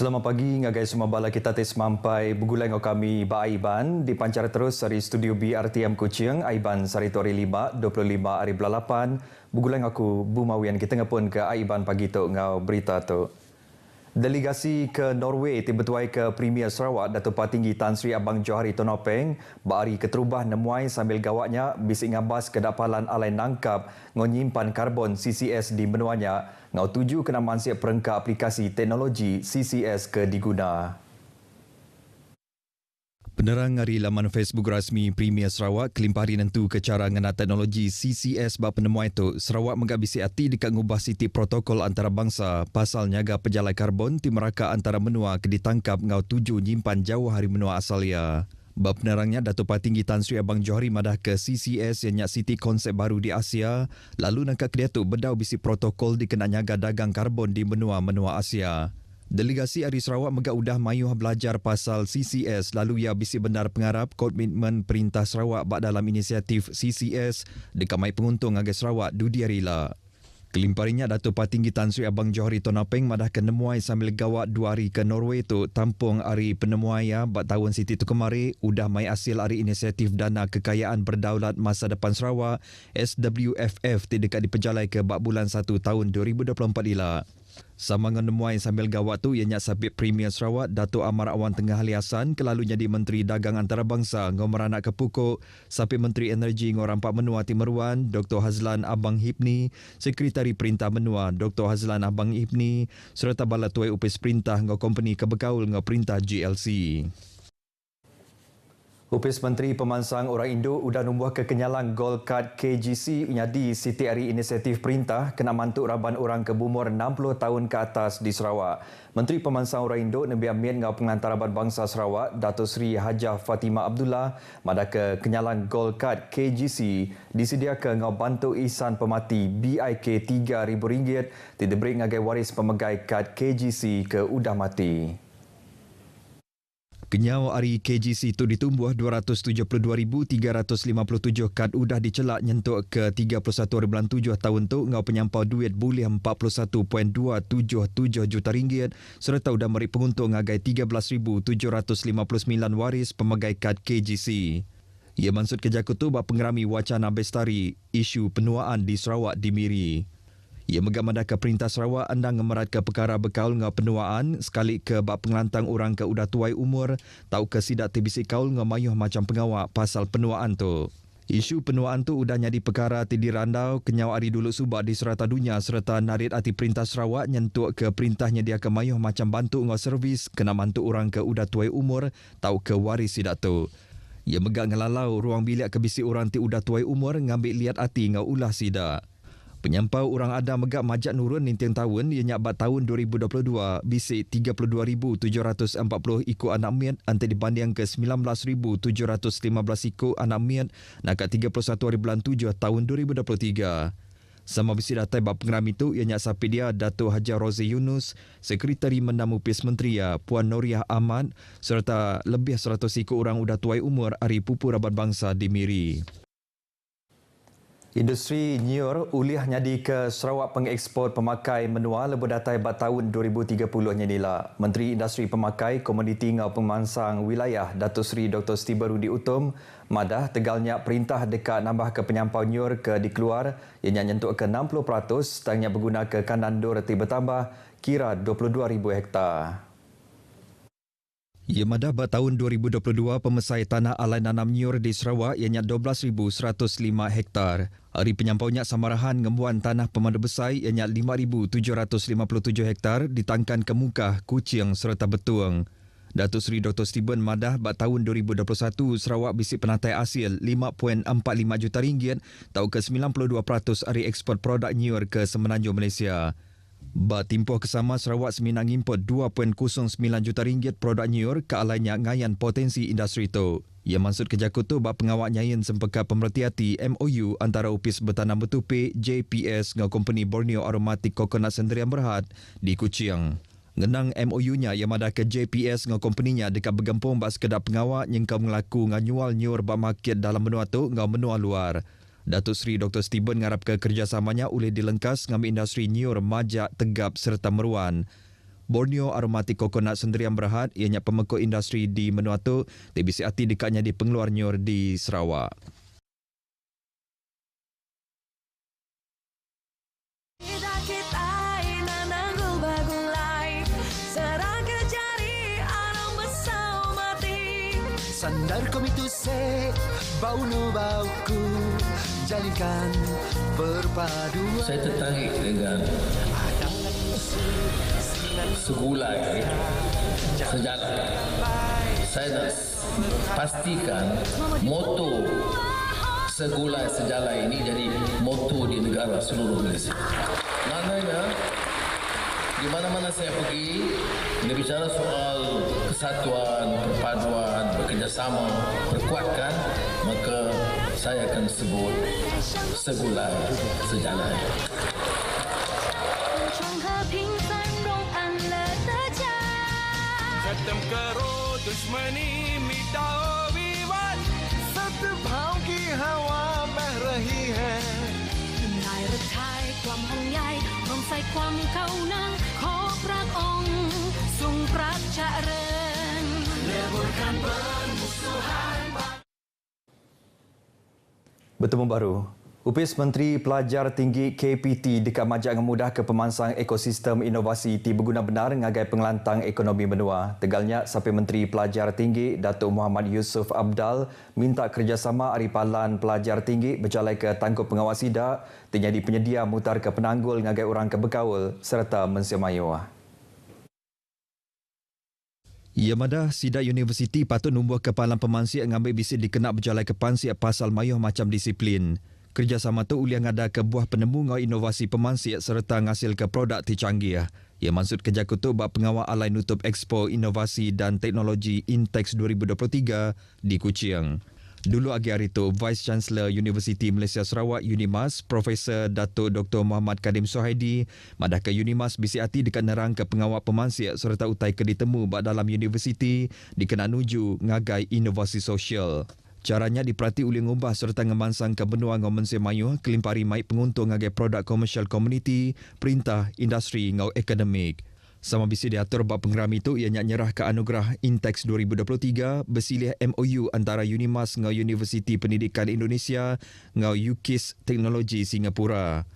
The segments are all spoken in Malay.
Selamat pagi, ngagai semua bala kita tes mampai bergulai dengan kami Ba Aiban di pancar terus dari studio BRTM Kuching, Aiban Sari Tori 5, 25 hari belalapan. Bergulai dengan aku, Bu Mawian, kita ngapun ke Aiban pagi tu ngau berita tu. Delegasi ke Norway tiba tuai ke Premier Sarawak Datuk Patinggi Tan Sri Abang Johari Tonopeng bari keterubah nemuai sambil gawaknya bisik ngabas kedapalan alai nangkap ngonyimpan karbon CCS di menuanya ngau tuju kena mansiap perengkap aplikasi teknologi CCS ke diguna. Penerang hari laman Facebook rasmi Premier Sarawak kelimpari nentu ke cara ngena teknologi CCS bab penemuan itu Sarawak menggabisi hati dekat ngubah siti protokol antarabangsa pasal nyaga pejalai karbon tim meraka antara menua ke ditangkap ngau tuju nyimpan jauh hari menua asalia. Bab penerangnya Datuk Patinggi Tan Sri Abang Johari madah ke CCS yang nyak siti konsep baru di Asia lalu nangka kedia tu bedau bisi protokol dikena nyaga dagang karbon di menua Asia. Delegasi Ari Sarawak megak udah mayuh belajar pasal CCS lalu ia bisi benar pengarap komitmen Perintah Sarawak bak dalam inisiatif CCS dekamai penguntung agai Sarawak dudi arila. Kelimparinya Datuk Patinggi Tan Sri Abang Johari Tonopeng madah ke nemuai sambil gawat 2 hari ke Norway tu tampung hari penemuaya bak tahun siti tu kemari udah mai hasil hari inisiatif dana kekayaan berdaulat masa depan Sarawak SWFF dekat dipejalai ke bak bulan 1 tahun 2024 ila. Sama dengan nemuai sambil gawat tu ianya sabit Premier Sarawak Datuk Amar Awan Tengah Ali Hassan kelalu jadi Menteri Dagang Antarabangsa ngau meranak ke pukuk sabit Menteri Energi ngau rampak menua Timeruan Dr. Hazlan Abang Hipni Sekretari Perintah Menua Dr. Hazlan Abang Hipni serta bala tuai upis perintah ngau company kebekaul ngau perintah GLC. Upis Menteri Pemansang Orang Indo udah numbuh kekenyalan Gold Card KGC nyadi siti hari inisiatif perintah kena mantuk raban orang ke bumur 60 tahun ke atas di Sarawak. Menteri Pemansang Orang Indo Nabi Amin ngau pengantar Raban Bangsa Sarawak Datuk Seri Hajah Fatimah Abdullah madah kekenyalan Gold Card KGC disediakan ngau bantu ihsan pemati BIK RM3,000 diberi ngagai waris pemegai kad KGC ke udah mati. Kenyau hari KGC itu ditumbuh 272,357 kad udah dicelak nyentuk ke 31.7 tahun tu ngau penyampau duit boleh 41.277 juta ringgit serta udah meri penguntung ngagai 13,759 waris pemegai kad KGC. Ia maksud kejakut tu bak pengerami wacana bestari isu penuaan di Sarawak di Miri. Ia megamandah ke Perintah Sarawak andang ngemerat ke perkara bekaul ngau penuaan sekali ke bak pengelantang orang ke udah tuai umur tau ke sidak tibisi kaul ngau mayuh macam pengawak pasal penuaan tu. Isu penuaan tu udah nyadi perkara di randau kenyau ari dulu subak di serata dunia serta narit hati Perintah Sarawak nyentuk ke perintahnya dia ke mayuh macam bantu ngau servis kena mantu orang ke udah tuai umur tau ke waris sidak tu. Ia megak ngelalau ruang bilik ke bisi orang ti udah tuai umur ngambil liat hati ngau ulah sidak. Penyampau orang ada megak majak nurun nintiang tahun ia nyak bat tahun 2022 bisik 32,740 ikut anak miat antara dibanding ke 19,715 ikut anak miat nak 31 hari bulan 7 tahun 2023. Sama bisi datai bab pengeram itu ia nyak sapi dia Datuk Haji Rozi Yunus, Sekretari Mendamu Upis Menteri Puan Noriah Ahmad serta lebih 100 ikut orang udah tuai umur hari pupu Raban Bangsa di Miri. Industri nyiur ulih nyadi ke Sarawak pengekspor pemakai menua lebih datai bat tahun 2030 nyanila. Menteri Industri Pemakai Komoditi ngau Pemansang Wilayah Datuk Seri Dr. Stephen Rudi Utom madah tegalnya perintah dekat nambah ke penyampau nyiur ke dikeluar yang nyentuk ke 60% tangnya berguna ke kanan dur tiba bertambah kira 22,000 hektar. Ia madah bat tahun 2022 pemesai tanah alai nanam nyiur di Sarawak ianya 12,105 hektar. Hari penyampaunya samarahan ngembuan tanah pemandu besai ianya 5,757 hektar ditangkan ke Mukah, Kuching serta Betuang. Datuk Seri Dr. Stephen madah bat tahun 2021 Sarawak bisi penatai hasil 5.45 juta ringgit tau ke 92% hari ekspor produk nyiur ke Semenanjung Malaysia. Ba timpoh kesama Sarawak seminang import 2.09 juta ringgit produk nyiur ke alainya ngayan potensi industri itu. Ia maksud kejakut tu bak pengawak nyayin sempeka pemerhati MOU antara Upis Bertanam Betupik JPS ngau company Borneo Aromatic Coconut Sendirian Berhad di Kuching. Ngenang MOU-nya yang madah ke JPS ngau company-nya dekat bergempung bak sekedar pengawak nyengkau melaku nganyual nyiur bak market dalam menua tu ngau menua luar. Datuk Seri Dr. Stephen ngarap ke kerjasamanya oleh dilengkas ngambil industri nyiur majak, tegap serta meruan. Borneo Aromatic Coconut Sendirian Berhad ianya pemekuk industri di Menua tu tebisi hati dekatnya di Pengeluar Nyor di Sarawak. Sandar komitu se bau no bauku jalinkan perpaduan. Saya tertarik dengan segulai sejarah. Saya nak pastikan moto segulai sejarah ini jadi moto di negara seluruh Malaysia. Maknanya di mana-mana saya pergi, bila bicara soal kesatuan, perpaduan, bekerjasama, perkuatkan, maka saya akan sebut segulai sejarah. खत्म करो दुश्मनी मिटाओ विवाद सद्भाव की हवा बह रही है นายรักไทยความห่วงใยรวมใส่ความเข้านังขอพระองค์ทรงพระเจริญ leburkan permusuhan. Bertemu baru. Upis Menteri Pelajar Tinggi KPT dekat majak ngemudah ke pemansang ekosistem inovasi ti berguna benar ngagai pengelantang ekonomi benua. Tegalnya sampai Menteri Pelajar Tinggi Datuk Muhammad Yusof Abdal minta kerjasama Aripalan Pelajar Tinggi berjalai ke tangkup pengawas sidak terjadi penyedia mutar ke penanggul ngagai orang ke berkaul serta mensiamayu. Ia madah sidak universiti patut numbuh kepalan pemansiak ngambil bisik dikenak berjalai ke pansiak pasal mayuh macam disiplin. Kerjasama tu uliang ada ke buah penemu ngau inovasi pemansiak serta ngasil ke produk ti canggih. Ia maksud kerja kutu bak pengawal alai nutup Expo Inovasi dan Teknologi Intex 2023 di Kuching. Dulu agi hari tu, Vice Chancellor Universiti Malaysia Sarawak UNIMAS, Profesor Datuk Dr. Muhammad Kadim Sohaidi, madah ke UNIMAS bisi hati dekat nerang ke pengawal pemansiak serta utai ke ditemu bak dalam universiti dikena nuju ngagai inovasi sosial. Caranya diperhati uli ngubah serta ngemansang ke benua ngau mensia mayu kelimpari mai penguntung ngagai produk komersial komuniti, perintah, industri ngau akademik. Sama bisi diatur bab penggeram itu ianya nyerah ke anugerah Intex 2023 bersilih MOU antara UNIMAS ngau Universiti Pendidikan Indonesia ngau UKIS Teknologi Singapura.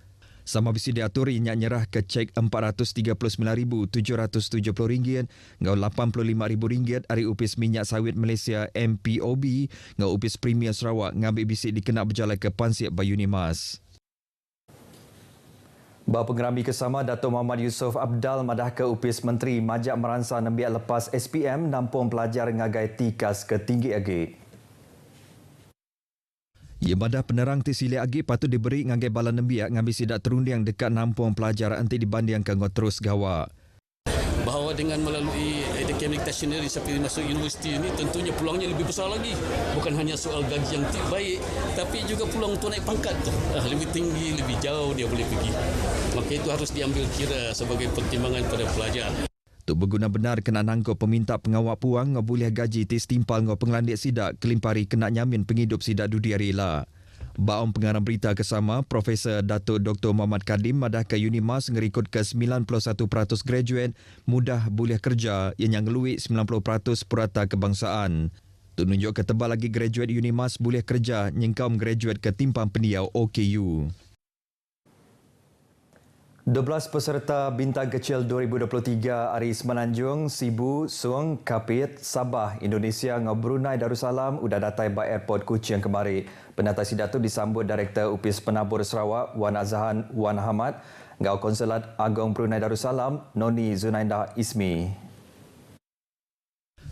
Sama bisi diatur ianya nyerah ke cek RM439,770 ngau RM85,000 dari Upis Minyak Sawit Malaysia MPOB ngau Upis Premier Sarawak ngambil bisi dikena berjalan ke Pansiak Bayunimas. Bapa Pengerami Kesama Datuk Muhammad Yusof Abdal madah ke Upis Menteri majak meransa nembiak lepas SPM nampung pelajar ngagai tikas ke tinggi agi. Ia madah penerang tisili agi patut diberi ngagai bala nembiak ngambil sidak terundiang dekat nampung pelajar anti dibanding ke terus gawak. Bahawa dengan melalui academic stationery seperti masuk universiti ini tentunya peluangnya lebih besar lagi. Bukan hanya soal gaji yang baik, tapi juga peluang untuk naik pangkat tu. Lebih tinggi, lebih jauh dia boleh pergi. Maka itu harus diambil kira sebagai pertimbangan pada pelajar. Untuk berguna benar kena nangkau peminta pengawal puang boleh gaji tis timpal ngau penglandik sidak kelimpari kena nyamin penghidup sidak dudia rela. Baum pengarang berita Kesama, Profesor Datuk Dr. Muhammad Kadim madah ke UNIMAS ngerikut ke 91% graduate mudah boleh kerja yang ngeluik 90% purata kebangsaan. Tunjuk ketebal lagi graduate UNIMAS boleh kerja nyengkaum graduate ke timpang pendiau OKU. 12 peserta Bintang Kecil 2023 Ari Semenanjung, Sibu, Suang, Kapit, Sabah, Indonesia ngau Brunei Darussalam udah datai ba airport Kuching kemari. Pendatai sidak tu disambut Direktur Upis Penabur Sarawak Wan Azhan Wan Hamad ngau Konsulat Agong Brunei Darussalam Noni Zunaindah Ismi.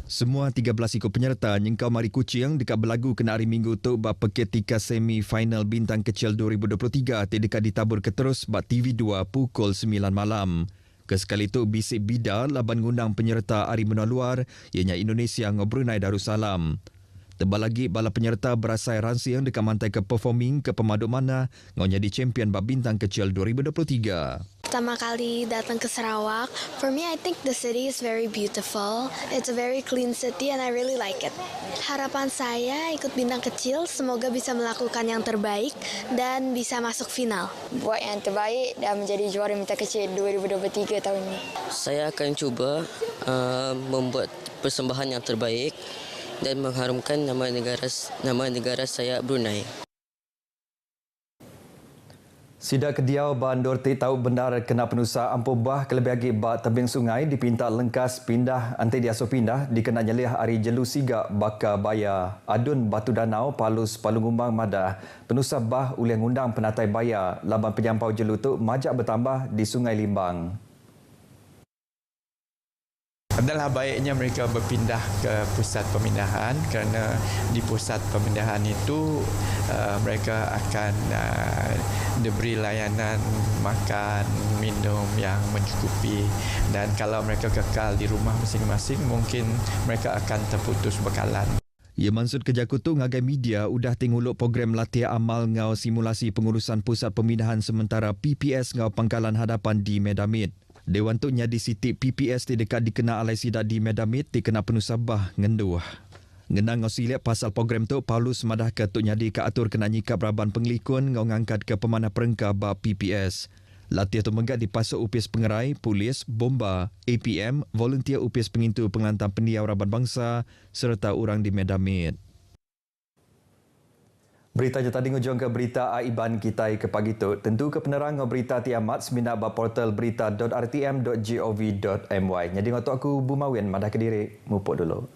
Semua 13 ikut penyerta nyengkau mari Kuching dekat berlagu kena hari Minggu tu bab peketika semi-final Bintang Kecil 2023 dekat ditabur keterus bab TV2 pukul 9 malam. Kesekali itu bisik bida laban ngundang penyerta hari menua luar ianya Indonesia ngau Brunei Darussalam. Tebal lagi bala penyerta berasai ransing dekat mantai ke performing ke pemaduk mana ngau jadi champion bab Bintang Kecil 2023. pertama kali datang ke Sarawak. For me, I think the city is very beautiful. It's a very clean city and I really like it. Harapan saya ikut bintang kecil, semoga bisa melakukan yang terbaik dan bisa masuk final. Buat yang terbaik dan menjadi juara bintang kecil 2023 tahun ini. Saya akan cuba membuat persembahan yang terbaik dan mengharumkan nama negara saya Brunei. Sidak Kediau Bandar tahu benar kena penusa ampuh bah kelebih agi bak tebing sungai dipinta lengkas pindah anti diasuh pindah dikena nyelih hari jelu siga baka baya adun Batu Danau Palus Palungumbang Madah penusa bah ulih ngundang penatai baya laban penyampau jelu tu majak bertambah di Sungai Limbang. Adalah baiknya mereka berpindah ke pusat pemindahan kerana di pusat pemindahan itu mereka akan diberi layanan makan, minum yang mencukupi dan kalau mereka kekal di rumah masing-masing mungkin mereka akan terputus bekalan. Ia maksud kerja kutu ngagai media udah tinguluk program latihan amal ngau simulasi pengurusan pusat pemindahan sementara PPS ngau Pangkalan Hadapan di Medamit. Dewan tu nyadi sitik PPS di dekat dikena alai sidak di Medamit dikena penusabah ngenduh. Ngenang ngau silap pasal program tu Paulus madah ke tu nyadi ke atur kena nyikap raban penglikun ngau ngangkat ke pemanah perengkah ba PPS. Latihan tu menggat dipasuk upis pengerai, polis, bomba, APM, volunteer upis pengintu pengantar pendiau raban bangsa serta orang di Medamit. Berita je tadi ngujung ke berita Aiban kita ke pagi tu. Tentu ke penerang berita tiamat seminat ba portal berita.rtm.gov.my. Jadi ngotok aku Bumawin madah Kediri mupuk dulu.